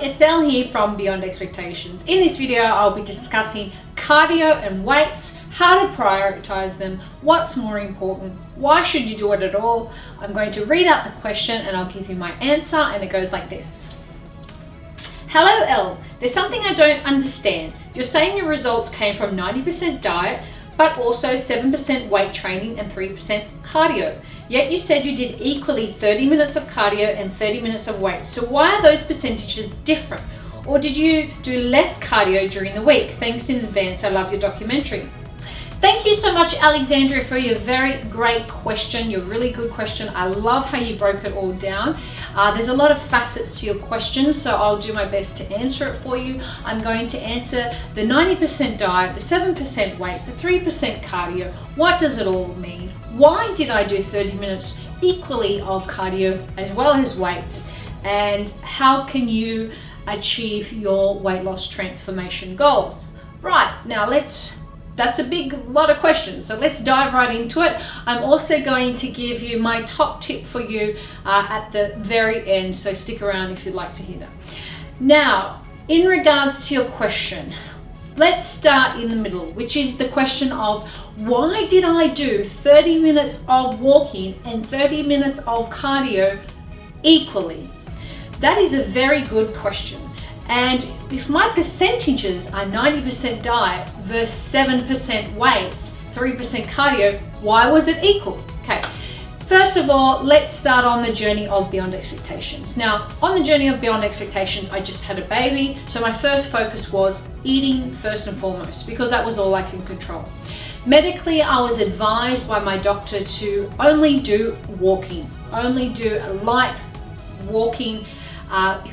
it's Elle here from Beyond Expectations. In this video, I'll be discussing cardio and weights, how to prioritize them, what's more important, why should you do it at all. I'm going to read out the question and I'll give you my answer, and it goes like this. Hello Elle, there's something I don't understand. You're saying your results came from 90% diet, but also 7% weight training and 3% cardio. Yet you said you did equally 30 minutes of cardio and 30 minutes of weight. So why are those percentages different? Or did you do less cardio during the week? Thanks in advance, I love your documentary. Thank you so much, Alexandria, for your very great question, your really good question. I love how you broke it all down. There's a lot of facets to your question, so I'll do my best to answer it for you. I'm going to answer the 90% diet, the 7% weights, the 3% cardio. What does it all mean? Why did I do 30 minutes equally of cardio as well as weights? And how can you achieve your weight loss transformation goals? Right, now that's a big lot of questions, so let's dive right into it. I'm also going to give you my top tip for you at the very end, so stick around if you'd like to hear that. Now, in regards to your question, let's start in the middle, which is the question of why did I do 30 minutes of walking and 30 minutes of cardio equally? That is a very good question. And if my percentages are 90% diet versus 7% weights, 3% cardio, why was it equal? Okay, first of all, let's start on the journey of Beyond Expectations. Now, on the journey of Beyond Expectations, I just had a baby, so my first focus was eating first and foremost, because that was all I can control. Medically, I was advised by my doctor to only do walking, only do light walking.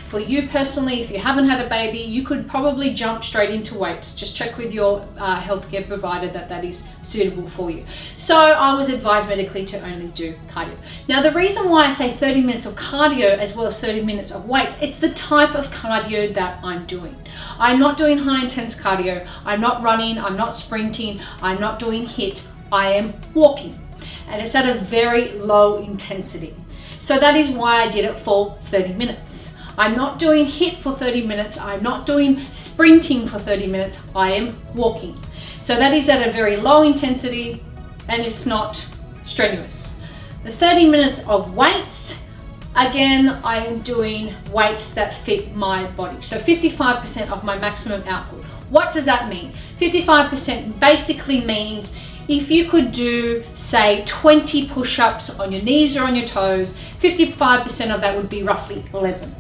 For you personally, if you haven't had a baby, you could probably jump straight into weights. Just check with your healthcare provider that is suitable for you. So I was advised medically to only do cardio. Now, the reason why I say 30 minutes of cardio as well as 30 minutes of weights, it's the type of cardio that I'm doing. I'm not doing high intense cardio. I'm not running. I'm not sprinting. I'm not doing HIIT. I am walking. And it's at a very low intensity. So that is why I did it for 30 minutes. I'm not doing HIIT for 30 minutes. I'm not doing sprinting for 30 minutes. I am walking. So that is at a very low intensity and it's not strenuous. The 30 minutes of weights, again, I am doing weights that fit my body. So 55% of my maximum output. What does that mean? 55% basically means if you could do, say, 20 push-ups on your knees or on your toes, 55% of that would be roughly 11.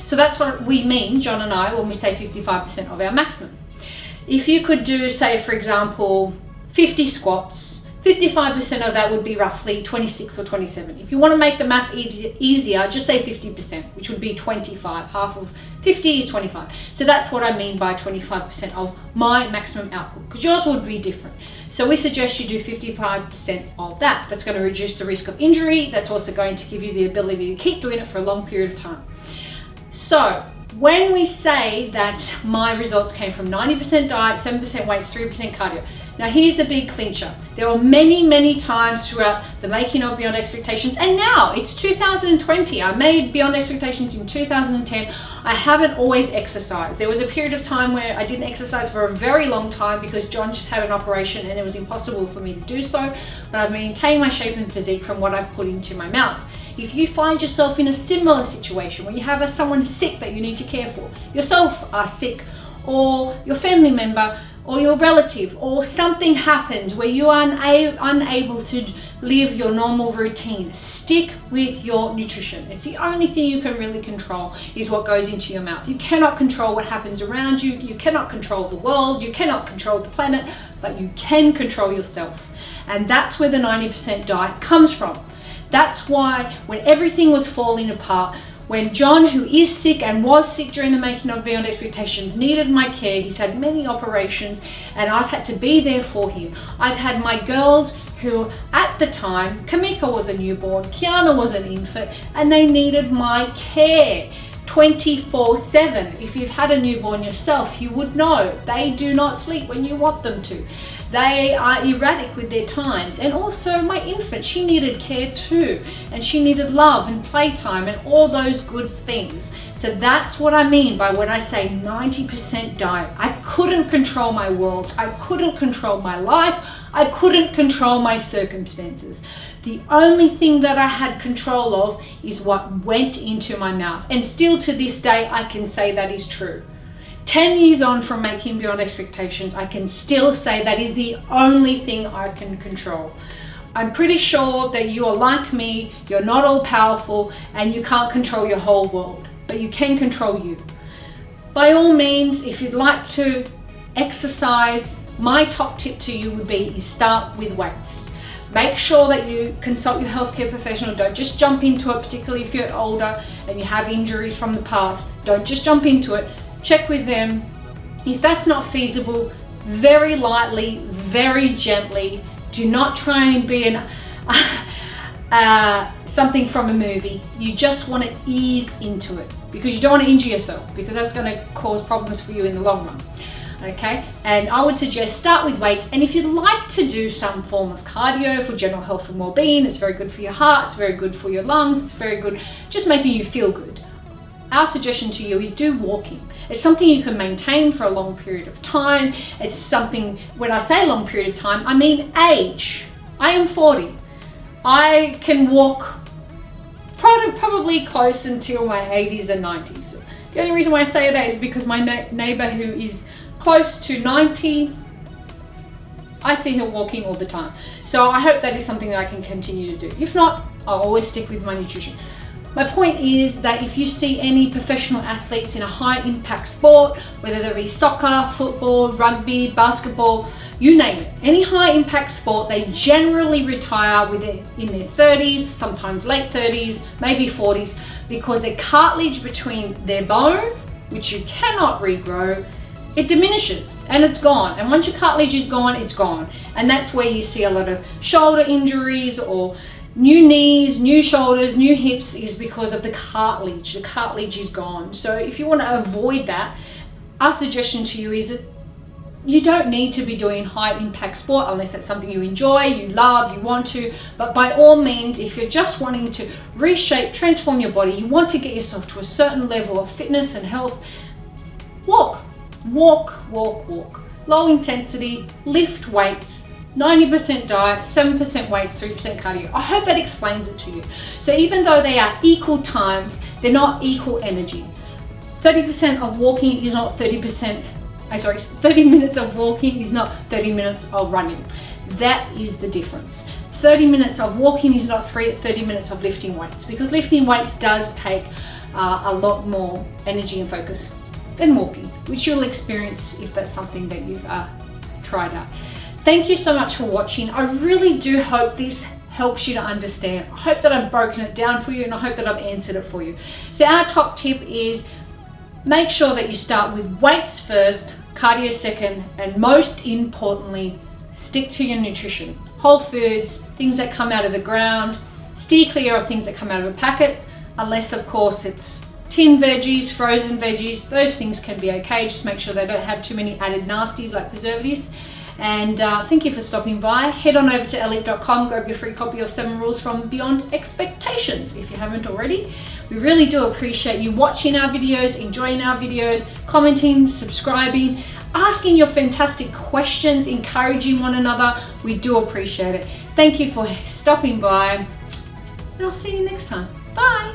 So that's what we mean, John and I, when we say 55% of our maximum. If you could do, say, for example, 50 squats, 55% of that would be roughly 26 or 27. If you want to make the math easier, just say 50%, which would be 25. Half of 50 is 25. So that's what I mean by 25% of my maximum output, because yours would be different. So we suggest you do 55% of that. That's going to reduce the risk of injury. That's also going to give you the ability to keep doing it for a long period of time. So when we say that my results came from 90% diet, 7% weights, 3% cardio. Now here's a big clincher. There were many times throughout the making of Beyond Expectations, and now it's 2020. I made Beyond Expectations in 2010. I haven't always exercised. There was a period of time where I didn't exercise for a very long time because John just had an operation and it was impossible for me to do so. But I've maintained my shape and physique from what I've put into my mouth. If you find yourself in a similar situation where you have someone sick that you need to care for, yourself are sick, or your family member, or your relative, or something happens where you are unable to live your normal routine, stick with your nutrition. It's the only thing you can really control is what goes into your mouth. You cannot control what happens around you. You cannot control the world. You cannot control the planet, but you can control yourself. And that's where the 90% diet comes from. That's why when everything was falling apart, when John, who is sick and was sick during the making of Beyond Expectations, needed my care, he's had many operations and I've had to be there for him. I've had my girls who at the time, Kamika was a newborn, Kiana was an infant, and they needed my care 24/7. If you've had a newborn yourself, you would know they do not sleep when you want them to. They are erratic with their times. And also my infant, she needed care too. And she needed love and playtime and all those good things. So that's what I mean by when I say 90% diet. I couldn't control my world. I couldn't control my life. I couldn't control my circumstances. The only thing that I had control of is what went into my mouth. And still to this day, I can say that is true. 10 years on from making Beyond Expectations, I can still say that is the only thing I can control. I'm pretty sure that you are like me, you're not all powerful, and you can't control your whole world, but you can control you. By all means, if you'd like to exercise, my top tip to you would be you start with weights. Make sure that you consult your healthcare professional. Don't just jump into it, particularly if you're older and you have injuries from the past. Don't just jump into it. Check with them. If that's not feasible, very lightly, very gently. Do not try and be something from a movie. You just want to ease into it because you don't want to injure yourself, because that's going to cause problems for you in the long run. Okay, and I would suggest start with weights. And if you'd like to do some form of cardio for general health and well-being, it's very good for your heart, it's very good for your lungs, it's very good just making you feel good. Our suggestion to you is do walking. It's something you can maintain for a long period of time. It's something, when I say long period of time, I mean age. I am 40. I can walk probably close until my 80s and 90s. The only reason why I say that is because my neighbor who is close to 90, I see her walking all the time. So I hope that is something that I can continue to do. If not, I'll always stick with my nutrition. My point is that if you see any professional athletes in a high impact sport, whether they be soccer, football, rugby, basketball, you name it, any high impact sport, they generally retire in their 30s, sometimes late 30s, maybe 40s, because the cartilage between their bone, which you cannot regrow, it diminishes and it's gone. And once your cartilage is gone, it's gone. And that's where you see a lot of shoulder injuries or new knees, new shoulders, new hips, is because of the cartilage. The cartilage is gone. So if you want to avoid that, our suggestion to you is that you don't need to be doing high impact sport unless that's something you enjoy, you love, you want to. But by all means, if you're just wanting to reshape, transform your body, you want to get yourself to a certain level of fitness and health, walk. Low intensity, lift weights, 90% diet, 7% weights, 3% cardio. I hope that explains it to you. So even though they are equal times, they're not equal energy. 30% of walking is not 30 minutes of walking is not 30 minutes of running. That is the difference. 30 minutes of walking is not 30 minutes of lifting weights, because lifting weights does take a lot more energy and focus than walking, which you'll experience if that's something that you've tried out. Thank you so much for watching. I really do hope this helps you to understand. I hope that I've broken it down for you, and I hope that I've answered it for you. So our top tip is make sure that you start with weights first, cardio second, and most importantly, stick to your nutrition. Whole foods, things that come out of the ground, steer clear of things that come out of a packet, unless of course it's tin veggies, frozen veggies. Those things can be okay. Just make sure they don't have too many added nasties like preservatives. And thank you for stopping by. Head on over to elle.com, grab your free copy of 7 Rules from Beyond Expectations if you haven't already. We really do appreciate you watching our videos, enjoying our videos, commenting, subscribing, asking your fantastic questions, encouraging one another. We do appreciate it. Thank you for stopping by, and I'll see you next time. Bye.